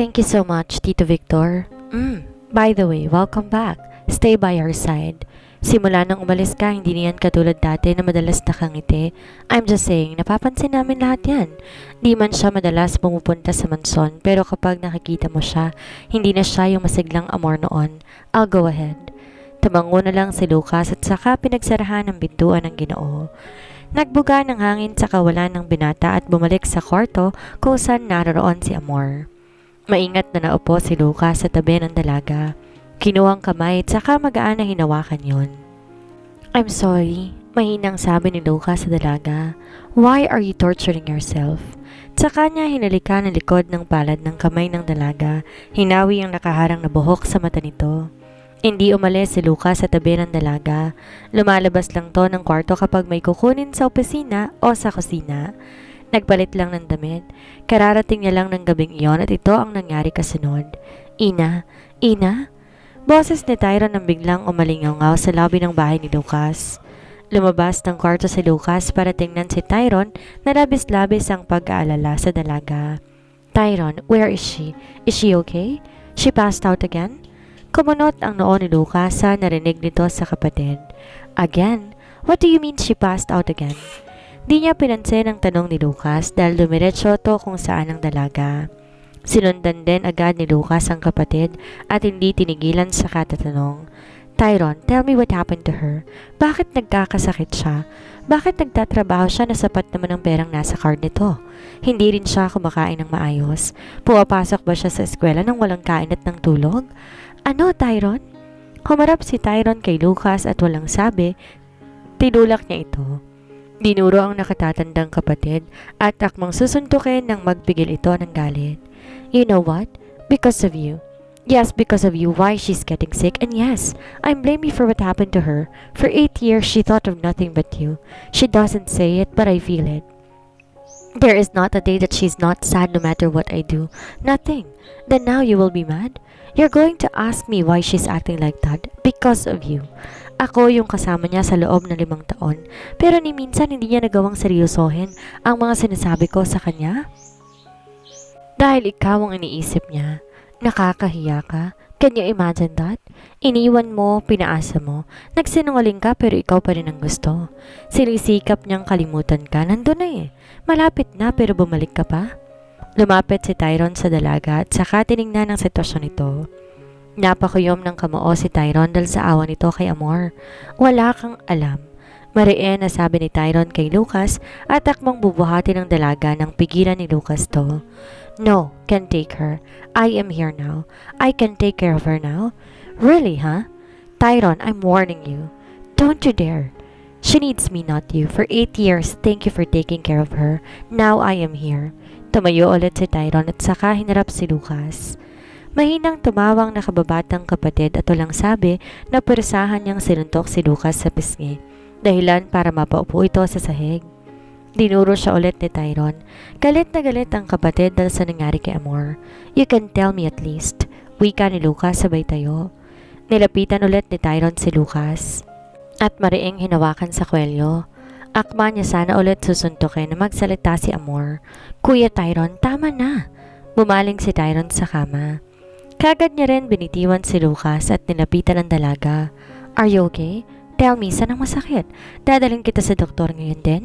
Thank you so much, Tito Victor. By the way, welcome back. Stay by our side. Simula nang umalis ka, hindi niyan katulad dati na madalas nakangiti. I'm just saying, napapansin namin lahat yan. Di man siya madalas pumupunta sa manson, pero kapag nakikita mo siya, hindi na siya yung masiglang amor noon. I'll go ahead. Tumango na lang si Lucas at saka pinagsarahan ng bintuan ng Ginoo. Nagbuga ng hangin sa kawalan ng binata at bumalik sa kwarto kung saan naroroon si Amor. Maingat na naupo si Lucas sa tabi ng dalaga. Kinuhang kamay at saka magaan na hinawakan yon. I'm sorry, mahinang sabi ni Lucas sa dalaga. Why are you torturing yourself? Saka niya hinalikan ang likod ng palad ng kamay ng dalaga. Hinawi ang nakaharang na buhok sa mata nito. Hindi umalis si Lucas sa tabi ng dalaga. Lumalabas lang to ng kwarto kapag may kukunin sa opisina o sa kusina. Nagpalit lang ng damit. Kararating niya lang ng gabing iyon at ito ang nangyari kasunod. Ina? Ina? Boses ni Tyron ang biglang umalingaw sa lobby ng bahay ni Lucas. Lumabas ng kwarto si Lucas para tingnan si Tyron na labis-labis ang pag-aalala sa dalaga. Tyron, where is she? Is she okay? She passed out again? Kumunot ang noo ni Lucas sa narinig nito sa kapatid. Again? What do you mean she passed out again? Di niya pinansin ang tanong ni Lucas dahil dumiretso to kung saan ang dalaga. Sinundan din agad ni Lucas ang kapatid at hindi tinigilan sa katatanong. Tyron, tell me what happened to her. Bakit nagkakasakit siya? Bakit nagtatrabaho siya na sapat naman ang perang nasa card nito? Hindi rin siya kumakain ng maayos. Pumapasok ba siya sa eskwela nang walang kain at ng tulog? Ano, Tyron? Humarap si Tyron kay Lucas at walang sabi, tinulak niya ito. Dinuro ang nakatatandang kapatid at akmang susuntukin nang magpigil ito ng galit. You know what? Because of you. Yes, because of you, why she's getting sick. And yes, I'm blaming you for what happened to her. For 8 years, she thought of nothing but you. She doesn't say it, but I feel it. There is not a day that she's not sad no matter what I do. Nothing. Then now you will be mad? You're going to ask me why she's acting like that. Because of you. Ako yung kasama niya sa loob ng 5 taon. Pero ni minsan hindi niya nagawang seryosohin ang mga sinasabi ko sa kanya. Dahil ikaw ang iniisip niya. Nakakahiya ka. Can you imagine that? Iniwan mo, pinaasa mo. Nagsinungaling ka pero ikaw pa rin ang gusto. Sinisikap niyang kalimutan ka. Nandun na eh. Malapit na pero bumalik ka pa. Lumapit si Tyron sa dalaga at saka tinignan ang sitwasyon nito. Napakuyom ng kamao si Tyron dahil sa awa nito kay Amor. Wala kang alam. Mariin na sabi ni Tyron kay Lucas at takmang bubuhati ng dalaga nang pigilan ni Lucas to. No, can't take her. I am here now. I can take care of her now. Really, huh? Tyron, I'm warning you. Don't you dare. She needs me, not you. For 8 years, thank you for taking care of her. Now I am here. Tumayo ulit si Tyron at saka hinarap si Lucas. Mahinang tumawang nakababatang kapatid at walang sabi na pwersahan niyang sinuntok si Lucas sa pisngi. Dahilan para mapaupo ito sa sahig. Dinuro siya ulit ni Tyron. Galit na galit ang kapatid dahil sa nangyari kay Amor. You can tell me at least. Wika ni Lucas sabay tayo. Nilapitan ulit ni Tyron si Lucas. At mariing hinawakan sa kwelyo. Akma niya sana ulit susuntukin na magsalita si Amor. Kuya Tyron, tama na. Bumaling si Tyron sa kama. Kagad niya rin binitiwan si Lucas at nilapitan ang dalaga. Are you okay? Tell me, saan ang masakit? Dadalhin kita sa doktor ngayon din?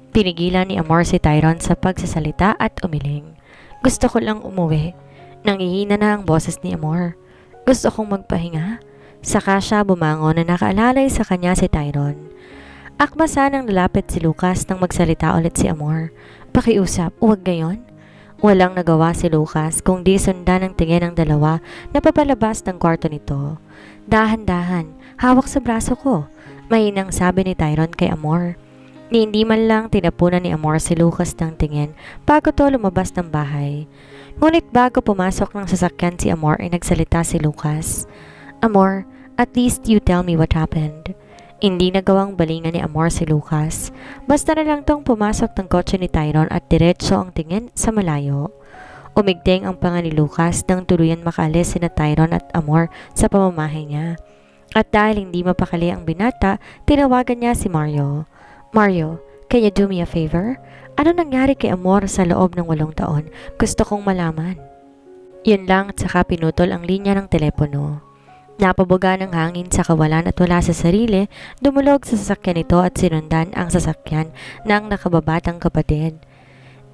Pinigilan ni Amor si Tyron sa pagsasalita at umiling. Gusto ko lang umuwi. Nangihina na ang boses ni Amor. Gusto kong magpahinga. Saka siya bumangon na nakaalalay sa kanya si Tyron. Akma sanang lalapit si Lucas nang magsalita ulit si Amor. Pakiusap, huwag gayon. Walang nagawa si Lucas kung di sundan ang tingin ng dalawa na papalabas ng kwarto nito. Dahan-dahan, hawak sa braso ko. Mahinang sabi ni Tyron kay Amor. Ni hindi man lang tinapunan ni Amor si Lucas ng tingin bago to lumabas ng bahay. Ngunit bago pumasok ng sasakyan si Amor ay nagsalita si Lucas. Amor, at least you tell me what happened. Hindi nagawang balingan ni Amor si Lucas. Basta na lang tong pumasok ng kotse ni Tyron at diretso ang tingin sa malayo. Umigting ang panga ni Lucas nang tuluyan makaalis sina Tyron at Amor sa pamamahay niya. At dahil hindi mapakali ang binata, tinawagan niya si Mario. Mario, can you do me a favor? Ano nangyari kay Amor sa loob ng 8 taon? Gusto kong malaman. Yun lang at saka pinutol ang linya ng telepono. Napabuga ng hangin sa kawalan at wala sa sarili, dumulog sa sasakyan nito at sinundan ang sasakyan ng nakababatang kapatid.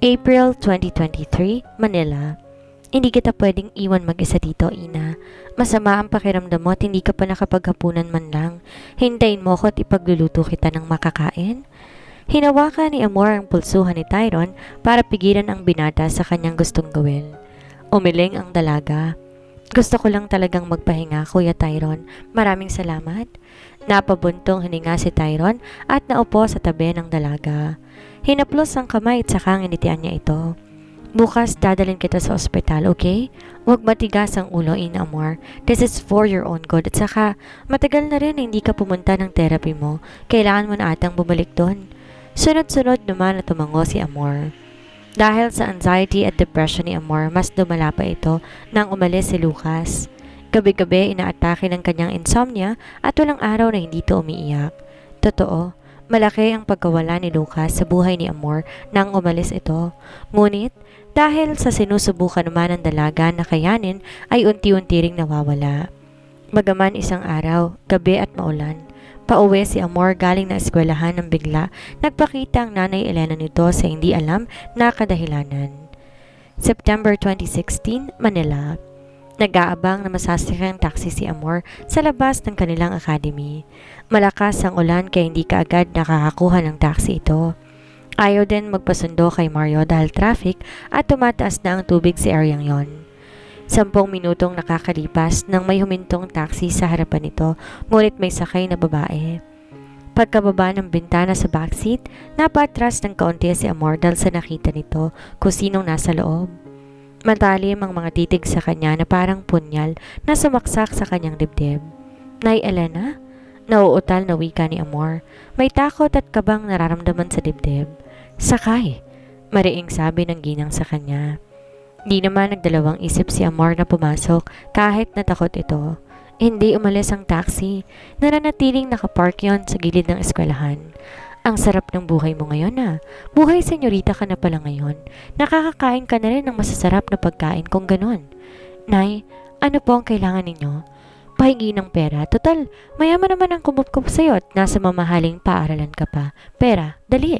April 2023, Manila. Hindi kita pwedeng iwan mag-isa dito, Ina. Masama ang pakiramdam mo at hindi ka pa nakapaghapunan man lang. Hintayin mo ko at ipagluluto kita ng makakain. Hinawakan ni Amor ang pulsuhan ni Tyron para pigilan ang binata sa kanyang gustong gawin. Umiling ang dalaga. Gusto ko lang talagang magpahinga, Kuya Tyron. Maraming salamat. Napabuntong hininga si Tyron at naupo sa tabi ng dalaga. Hinaplos ang kamay at saka nginitian niya ito. Bukas dadalhin kita sa ospital, okay? Huwag matigas ang ulo, Ina Amor. This is for your own good. At saka, matagal na rin na hindi ka pumunta ng therapy mo. Kailangan mo na atang bumalik doon. Sunod-sunod naman na tumango si Amor. Dahil sa anxiety at depression ni Amor, mas lumala pa ito nang umalis si Lucas. Gabi-gabi inaatake ng kanyang insomnia at walang araw na hindi ito umiiyak. Totoo, malaki ang pagkawala ni Lucas sa buhay ni Amor nang umalis ito. Ngunit, dahil sa sinusubukan naman ng dalaga na kayanin ay unti-unti ring nawawala. Magaman isang araw, gabi at maulan, pauwi si Amor galing na eskwelahan ng bigla nagpakita ang nanay Elena nito sa hindi alam na kadahilanan. September 2016, Manila. Nag-aabang na masasakyan taxi si Amor sa labas ng kanilang academy. Malakas ang ulan kaya hindi kaagad nakakakuha ng taxi ito. Ayaw din magpasundo kay Mario dahil traffic at tumataas na ang tubig sa areang yon. 10 minutong nakakalipas nang may humintong taxi sa harapan nito, ngunit may sakay na babae. Pagkababa ng bintana sa backseat, napatras ng kaunti si Amor dahil sa nakita nito kung sinong nasa loob. Matalim ang mga titig sa kanya na parang punyal na sumaksak sa kanyang dibdib. Nay Elena? Nauutal na wika ni Amor. May takot at kabang nararamdaman sa dibdib. Sakay, mariing sabi ng ginang sa kanya. Di naman nagdalawang isip si Amor na pumasok kahit natakot ito. Hindi umalis ang taxi. Nananatiling nakapark yon sa gilid ng eskwelahan. Ang sarap ng buhay mo ngayon ah. Buhay senyorita ka na pala ngayon. Nakakakain ka na rin ng masasarap na pagkain kung ganon. Nay, ano po ang kailangan ninyo? Pahingi ng pera. Total, mayaman naman ang kumukup sa'yo at nasa mamahaling paaralan ka pa. Pera, dali.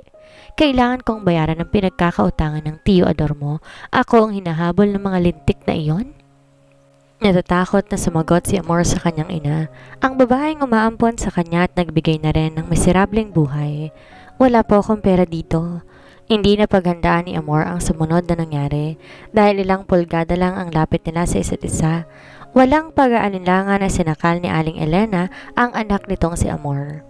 Kailangan kong bayaran ng pinagkakautangan ng tiyo ador mo. Ako ang hinahabol ng mga lintik na iyon? Natatakot na sumagot si Amor sa kanyang ina. Ang babaeng umaampon sa kanya at nagbigay na rin ng miserableng buhay. Wala po akong pera dito. Hindi na paghandaan ni Amor ang sumunod na nangyari dahil ilang pulgada lang ang lapit nila sa isa't isa. Walang pag-aalinlangan na sinakal ni Aling Elena ang anak nitong si Amor.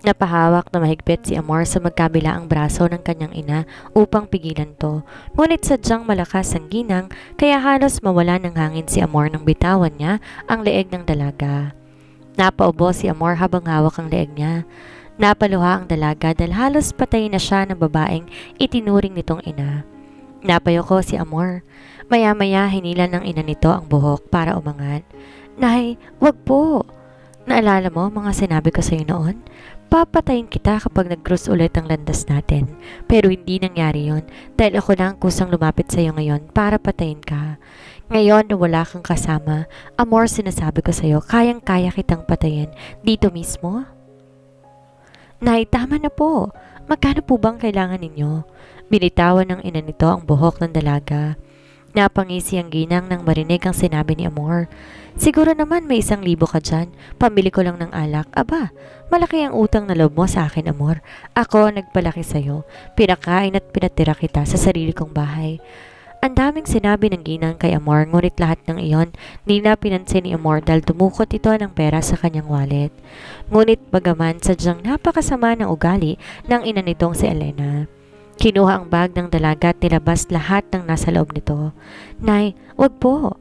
Napahawak na mahigpit si Amor sa magkabilaang braso ng kanyang ina upang pigilan to. Ngunit sadyang malakas ang ginang kaya halos mawala ng hangin si Amor nang bitawan niya ang leeg ng dalaga. Napaubo si Amor habang hawak ang leeg niya. Napaluha ang dalaga dahil halos patay na siya ng babaeng itinuring nitong ina. Napayoko si Amor. Maya-maya hinila ng ina nito ang buhok para umangat. Nay, wag po. Naalala mo mga sinabi ko sa iyo noon? Papatayin kita kapag nag-cross ulit ang landas natin. Pero hindi nangyari yon dahil ako na ang kusang lumapit sa iyo ngayon para patayin ka. Ngayon na wala kang kasama, Amor, sinasabi ko sa iyo, kayang-kaya kitang patayin dito mismo. Nay, tama na po. Magkano po bang kailangan ninyo? Binitawan ng ina nito ang buhok ng dalaga. Napangisi ang ginang nang marinig ang sinabi ni Amor. Siguro naman may 1,000 ka dyan. Pambili ko lang ng alak. Aba, malaki ang utang na loob mo sa akin, Amor. Ako nagpalaki sa'yo. Pinakain at pinatira kita sa sarili kong bahay. Ang daming sinabi ng ginang kay Amor, ngunit lahat ng iyon di na pinansin ni Amor dahil tumukot ito ng pera sa kanyang wallet. Ngunit bagaman sadyang napakasama ng ugali ng ina nitong si Elena. Kinuha ang bag ng dalaga at nilabas lahat ng nasa loob nito. Nay, wag po.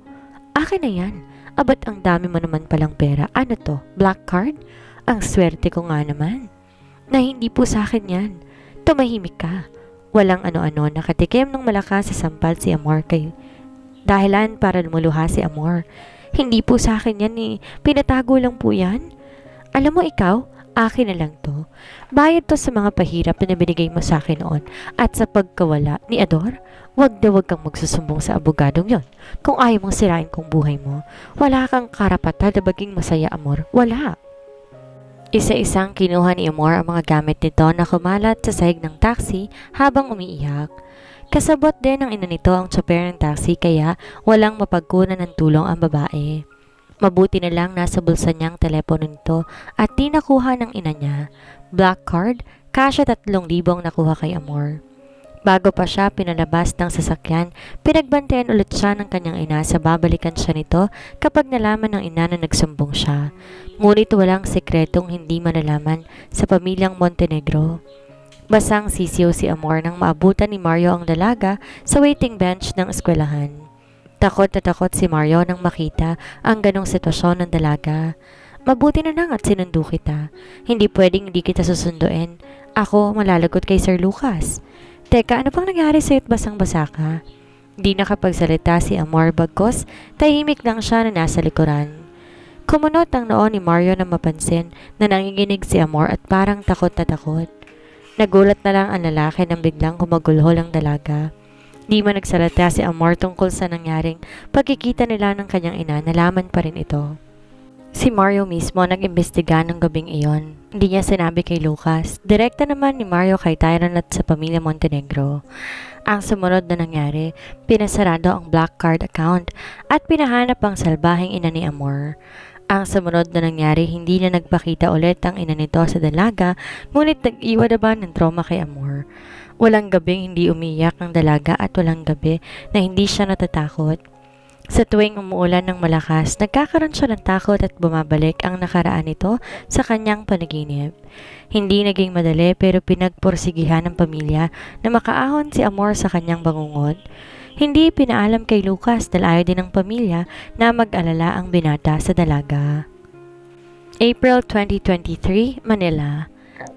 Akin na yan. Abat ang dami mo naman palang pera. Ano to? Black card? Ang swerte ko nga naman. Na hindi po sa akin yan. Tumahimik ka. Walang ano-ano, nakatikim ng malakas sa sampal si Amor kay dahilan para lumuluha si Amor. Hindi po sa akin yan eh. Pinatago lang po yan. Alam mo ikaw, Akin na lang to. Bayad to sa mga pahirap na binigay mo sa akin noon at sa pagkawala ni Ador. Wag na wag kang magsusumbong sa abogadong yon. Kung ayaw mong sirain kong buhay mo, wala kang karapatan na maging masaya, Amor. Wala. Isa-isang kinuha ni Amor ang mga gamit nito na kumalat sa sahig ng taxi habang umiiyak. Kasabot din ng ina nito ang tsoper ng taxi kaya walang mapagkunan ng tulong ang babae. Mabuti na lang nasa bulsa niya ang telepono nito at di nakuha ng ina niya. Black card, kasya 3,000 ang nakuha kay Amor. Bago pa siya pinalabas ng sasakyan, pinagbantayan ulit siya ng kanyang ina sa babalikan siya nito kapag nalaman ng ina na nagsumbong siya. Ngunit walang sekretong hindi malalaman sa pamilyang Montenegro. Basang sisiyo si Amor nang maabutan ni Mario ang dalaga sa waiting bench ng eskwelahan. Takot na takot si Mario nang makita ang ganong sitwasyon ng dalaga. Mabuti na lang at sinundo kita. Hindi pwedeng hindi kita susunduin. Ako malalagot kay Sir Lucas. Teka, ano pang nangyari sa'yo't basang-basa ka? Di nakapagsalita si Amor bagkos, tahimik lang siya na nasa likuran. Kumunot ang noon ni Mario na mapansin na nanginginig si Amor at parang takot na takot. Nagulat na lang ang lalaki nang biglang kumagulhol ang dalaga. Di man nagsalita si Amor tungkol sa nangyaring pagkikita nila ng kanyang ina, nalaman pa rin ito. Si Mario mismo nag-imbestiga ng gabing iyon. Hindi niya sinabi kay Lucas. Direkta naman ni Mario kay Tyron at sa pamilya Montenegro. Ang sumunod na nangyari, pinasarado ang black card account at pinahanap ang salbaheng ina ni Amor. Ang sumunod na nangyari, hindi na nagpakita ulit ang ina nito sa dalaga, ngunit nag-iwa naman ng trauma kay Amor. Walang gabing hindi umiyak ang dalaga at walang gabi na hindi siya natatakot. Sa tuwing umuulan ng malakas, nagkakaroon siya ng takot at bumabalik ang nakaraan nito sa kanyang panaginip. Hindi naging madali pero pinagporsigihan ng pamilya na makaahon si Amor sa kanyang bangungot. Hindi pinaalam kay Lucas dahil ayaw din ng pamilya na mag-alala ang binata sa dalaga. April 2023, Manila.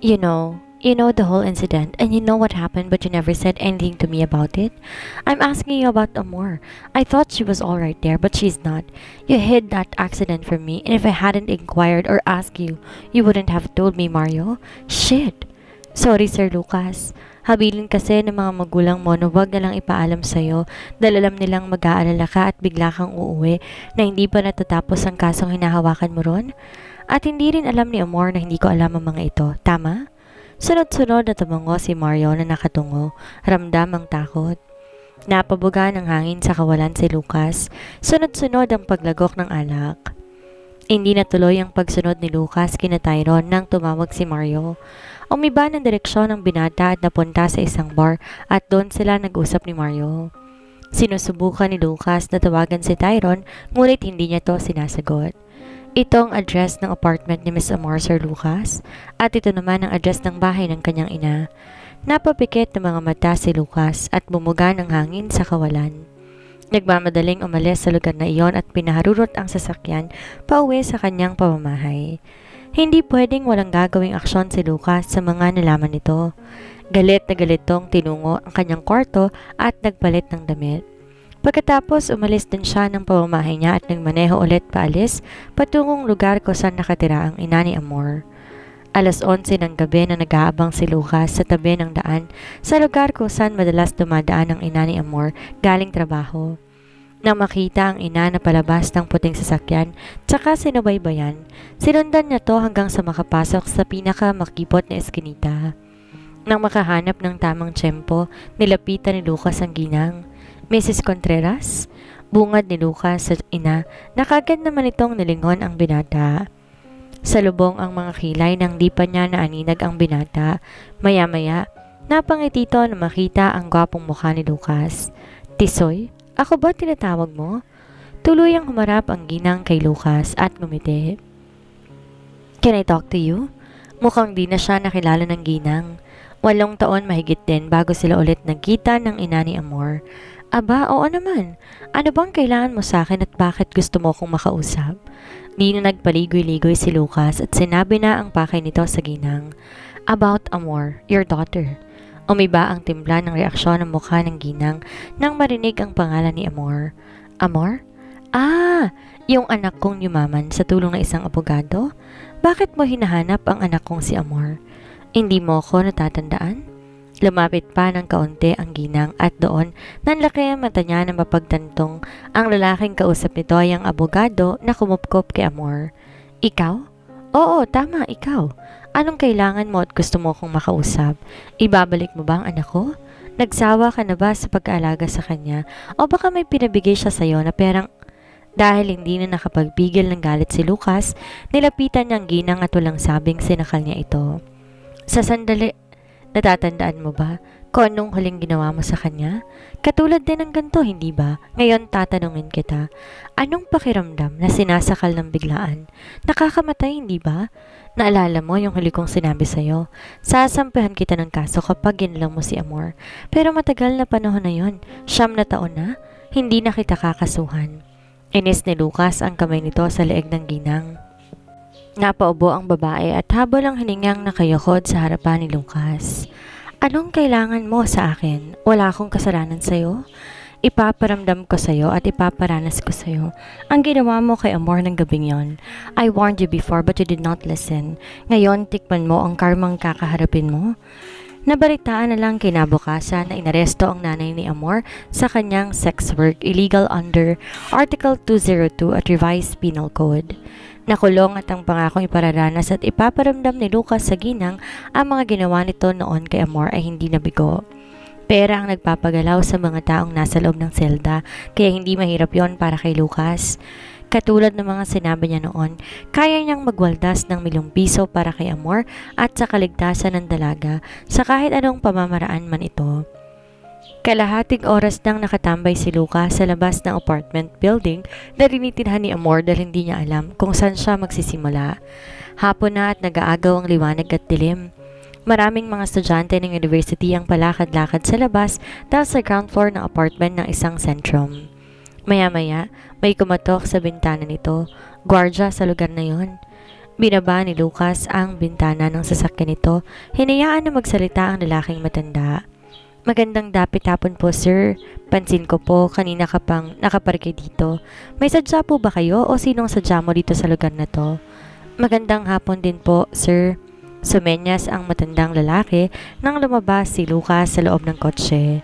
You know the whole incident and you know what happened but you never said anything to me about it. I'm asking you about Amor. I thought she was alright there but she's not. You hid that accident from me and if I hadn't inquired or asked you, you wouldn't have told me, Mario. Shit! Sorry, Sir Lucas. Habilin kasi ng mga magulang mo na huwag na lang ipaalam sa'yo dahil alam nilang mag-aalala ka at bigla kang uuwi na hindi pa natatapos ang kasong hinahawakan mo ron. At hindi rin alam ni Amor na hindi ko alam ang mga ito. Tama? Sunod-sunod na tumango si Mario na nakatungo, ramdam ang takot. Napabuga ng hangin sa kawalan si Lucas, sunod-sunod ang paglagok ng alak. Hindi natuloy ang pagsunod ni Lucas kina Tyron nang tumawag si Mario. Umiba ng direksyon ng binata at napunta sa isang bar at doon sila nag-usap ni Mario. Sinusubukan ni Lucas na tawagan si Tyron ngunit hindi niya to sinasagot. Ito ang address ng apartment ni Miss Amor, Sir Lucas, at ito naman ang address ng bahay ng kanyang ina. Napapikit ng mga mata si Lucas at bumuga ng hangin sa kawalan. Nagmamadaling umalis sa lugar na iyon at pinaharurot ang sasakyan pauwi sa kanyang pamamahay. Hindi pwedeng walang gagawing aksyon si Lucas sa mga nalaman nito. Galit na galit tong tinungo ang kanyang kwarto at nagpalit ng damit. Pagkatapos umalis din siya ng pamamahay niya at nagmaneho ulit paalis patungong lugar kung saan nakatira ang ina ni Amor. Alas 11 ng gabi na nag-aabang si Lucas sa tabi ng daan sa lugar kung saan madalas dumadaan ang ina ni Amor galing trabaho. Nang makita ang ina na palabas ng puting sasakyan tsaka sinubaybayan, sinundan niya to hanggang sa makapasok sa pinakamakipot na eskinita. Nang makahanap ng tamang tiyempo, nilapitan ni Lucas ang ginang. Mrs. Contreras, bungad ni Lucas sa ina na kagad naman itong nilingon ang binata. Sa lubong ang mga kilay nang di pa niya naaninag ang binata. Maya-maya, napangiti ito na makita ang gwapong mukha ni Lucas. Tisoy, ako ba tinatawag mo? Tuluyang humarap ang ginang kay Lucas at ngumiti. Can I talk to you? Mukhang di na siya nakilala ng ginang. 8 taon mahigit din bago sila ulit nagkita ng ina ni Amor. Aba, oo naman. Ano bang kailangan mo sa akin at bakit gusto mo akong makausap? Di na nagpaligoy-ligoy si Lucas at sinabi na ang pakay nito sa ginang. About Amor, your daughter. Umiba ang timbla ng reaksyon ng mukha ng ginang nang marinig ang pangalan ni Amor. Amor? Ah, yung anak kong yumaman sa tulong ng isang abogado? Bakit mo hinahanap ang anak kong si Amor? Hindi mo ako natatandaan? Lumapit pa ng kaunti ang ginang at doon nanlaki ang mata niya na mapagtantong ang lalaking kausap nito ay ang abogado na kumupkop kay Amor. Ikaw? Oo, tama, ikaw. Anong kailangan mo at gusto mo akong makausap? Ibabalik mo ba ang anak ko? Nagsawa ka na ba sa pag-aalaga sa kanya? O baka may pinabigay siya sa'yo na perang... Dahil hindi na nakapagpigil ng galit si Lucas, nilapitan niyang ginang at walang sabing sinakal niya ito. Sa sandali, natatandaan mo ba kung anong huling ginawa mo sa kanya? Katulad din ng ganito, hindi ba? Ngayon tatanungin kita, anong pakiramdam na sinasakal ng biglaan? Nakakamatay, hindi ba? Naalala mo yung huli kong sinabi sa'yo? Sasampihan kita ng kaso kapag ginlang mo si Amor. Pero matagal na panahon na yon, 9 na taon na, hindi na kita kakasuhan. Inis ni Lucas ang kamay nito sa leeg ng ginang. Napaubo ang babae at habol ang hiningang nakayukod sa harapan ni Lucas. Anong kailangan mo sa akin? Wala akong kasalanan sa'yo. Ipaparamdam ko sa'yo at ipaparanas ko sa'yo ang ginawa mo kay Amor ng gabing yon. I warned you before but you did not listen. Ngayon, tikman mo ang karmang kakaharapin mo. Nabalitaan na lang kinabukasan na inaresto ang nanay ni Amor sa kanyang sex work illegal under Article 202 at Revised Penal Code. Nakulong at ang pangakong ipararanas at ipaparamdam ni Lucas sa ginang ang mga ginawa nito noon kay Amor ay hindi nabigo. Pera ang nagpapagalaw sa mga taong nasa loob ng selda kaya hindi mahirap yon para kay Lucas. Katulad ng mga sinabi niya noon, kaya niyang magwaldas ng ₱1,000,000 para kay Amor at sa kaligtasan ng dalaga sa kahit anong pamamaraan man ito. Kalahating oras nang nakatambay si Lucas sa labas ng apartment building na tinitirhan ni Amor dahil hindi niya alam kung saan siya magsisimula. Hapon na at nag-aagaw ang liwanag at dilim. Maraming mga estudyante ng university ang palakad-lakad sa labas dahil sa ground floor ng apartment ng isang sentrum. Maya-maya, may kumatok sa bintana nito, gwardya sa lugar na yon. Binaba ni Lucas ang bintana ng sasakyan nito, hinayaan na magsalita ang lalaking matanda. Magandang dapit hapon po, sir. Pansin ko po, kanina ka pang nakaparke dito. May sadya po ba kayo o sinong sadya mo dito sa lugar na to? Magandang hapon din po, sir. Sumenyas ang matandang lalaki nang lumabas si Lucas sa loob ng kotse.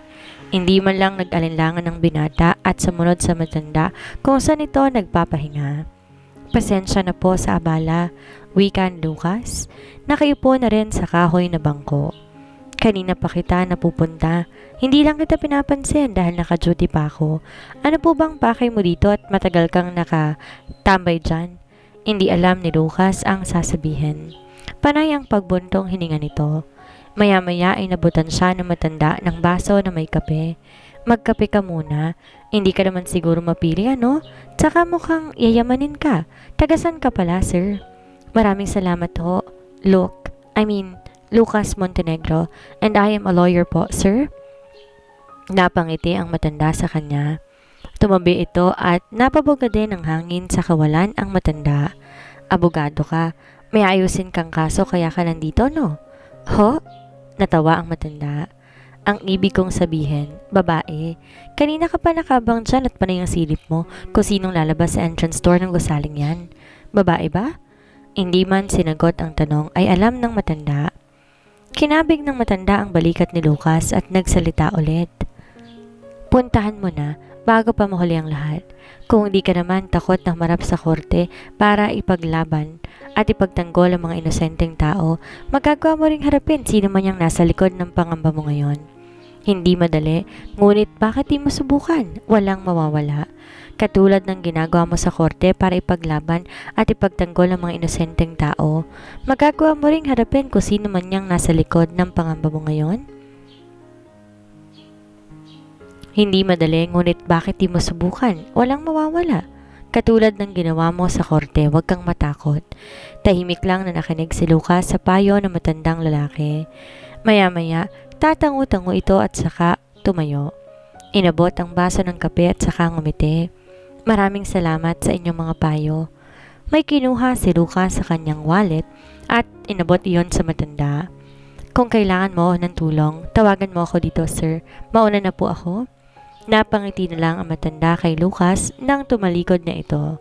Hindi man lang nag-alinlangan ng binata at sumunod sa matanda kung saan ito nagpapahinga. Pasensya na po sa abala, wika ni Lucas. Nakayupo na rin sa kahoy na bangko. Kanina pa kita napupunta. Hindi lang kita pinapansin dahil naka-duty pa ako. Ano po bang pakay mo dito at matagal kang nakatambay dyan? Hindi alam ni Lucas ang sasabihin. Panay ang pagbuntong hininga nito. Maya-maya ay nabutan siya ng matanda ng baso na may kape. Magkape ka muna. Hindi ka naman siguro mapili, ano? Tsaka mukhang yayamanin ka. Tagasan ka pala, sir. Maraming salamat ho. Lucas Montenegro, and I am a lawyer po, sir. Napangiti ang matanda sa kanya. Tumabi ito at napabuga din ng hangin sa kawalan ang matanda. Abogado ka. May ayusin kang kaso kaya ka nandito, no? Ho? Natawa ang matanda. Ang ibig kong sabihin, babae, kanina ka pa nakabang dyan at panay ang silip mo kung sinong lalabas sa entrance door ng gusaling yan. Babae ba? Hindi man sinagot ang tanong ay alam ng matanda. Kinabig ng matanda ang balikat ni Lucas at nagsalita ulit. Puntahan mo na bago pa mahuli ang lahat. Kung hindi ka naman takot na marap sa korte para ipaglaban at ipagtanggol ang mga inosenteng tao, magagawa mo ring harapin sino man yung nasa likod ng pangamba mo ngayon. Hindi madali, ngunit bakit di mo subukan? Walang mawawala. Katulad ng ginagawa mo sa korte para ipaglaban at ipagtanggol ang mga inosenteng tao, magagawa mo ring harapin kung sino man yung nasa likod ng pangamba mo ngayon. Hindi madali, ngunit bakit di mo subukan? Walang mawawala. Katulad ng ginawa mo sa korte, huwag kang matakot. Tahimik lang na nakinig si Lucas sa payo ng matandang lalaki. Maya-maya, tatango-tango ito at saka tumayo. Inabot ang baso ng kape at saka ngumiti. Maraming salamat sa inyong mga payo. May kinuha si Lucas sa kanyang wallet at inabot iyon sa matanda. Kung kailangan mo ng tulong, tawagan mo ako dito, sir. Mauna na po ako. Napangiti na lang ang matanda kay Lucas nang tumalikod na ito.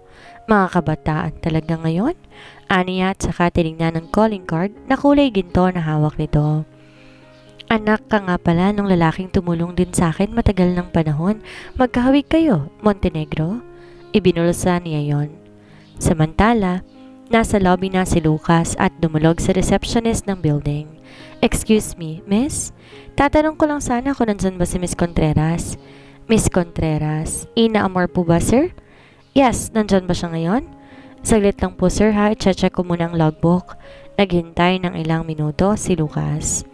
Mga kabataan talaga ngayon. Aniya at saka tinignan ng calling card na kulay ginto na hawak nito. Anak ka nga pala nung lalaking tumulong din sa akin matagal ng panahon. Magkahawig kayo, Montenegro. Ibinulsa niya yon. Samantala, nasa lobby na si Lucas at dumulog sa receptionist ng building. Excuse me, miss? Tatanong ko lang sana kung nandyan ba si Miss Contreras. Miss Contreras, Ina Amor po ba, sir? Yes, nandyan ba siya ngayon? Saglit lang po, sir, ha. I-check ko muna ang logbook. Naghintay ng ilang minuto si Lucas.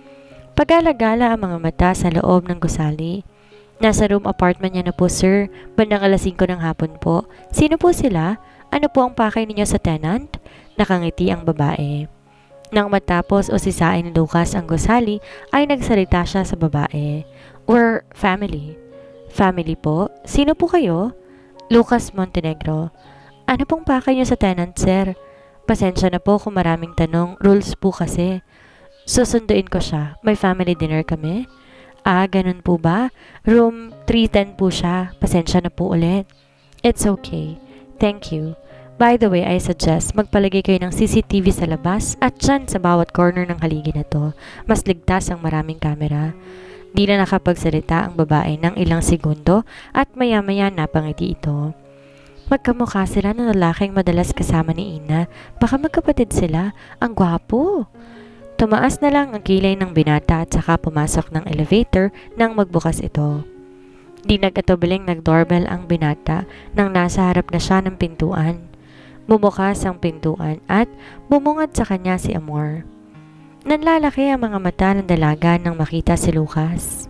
Pag-alagala ang mga mata sa loob ng gusali. Nasa room apartment niya na po, sir. Bandang alas 5 ng hapon po. Sino po sila? Ano po ang pakay ninyo sa tenant? Nakangiti ang babae. Nang matapos o sisain ni Lucas ang gusali, ay nagsalita siya sa babae. We're family. Family po? Sino po kayo? Lucas Montenegro. Ano pong pakay niyo sa tenant, sir? Pasensya na po kung maraming tanong. Rules po kasi. Susunduin ko siya. May family dinner kami. Ah, ganun po ba? Room 310 po siya. Pasensya na po ulit. It's okay. Thank you. By the way, I suggest magpalagay kayo ng CCTV sa labas at dyan sa bawat corner ng haligi na to. Mas ligtas ang maraming kamera. Di na nakapagsalita ang babae ng ilang segundo at maya-maya napangiti ito. Magkamukha sila ng lalaking madalas kasama ni Ina. Baka magkapatid sila. Ang gwapo. Tumaas na lang ang kilay ng binata at saka pumasok ng elevator nang magbukas ito. Di nag-atubiling nag-doorbell ang binata nang nasa harap na siya ng pintuan. Bumukas ang pintuan at bumungad sa kanya si Amor. Nanlalaki ang mga mata ng dalaga nang makita si Lucas.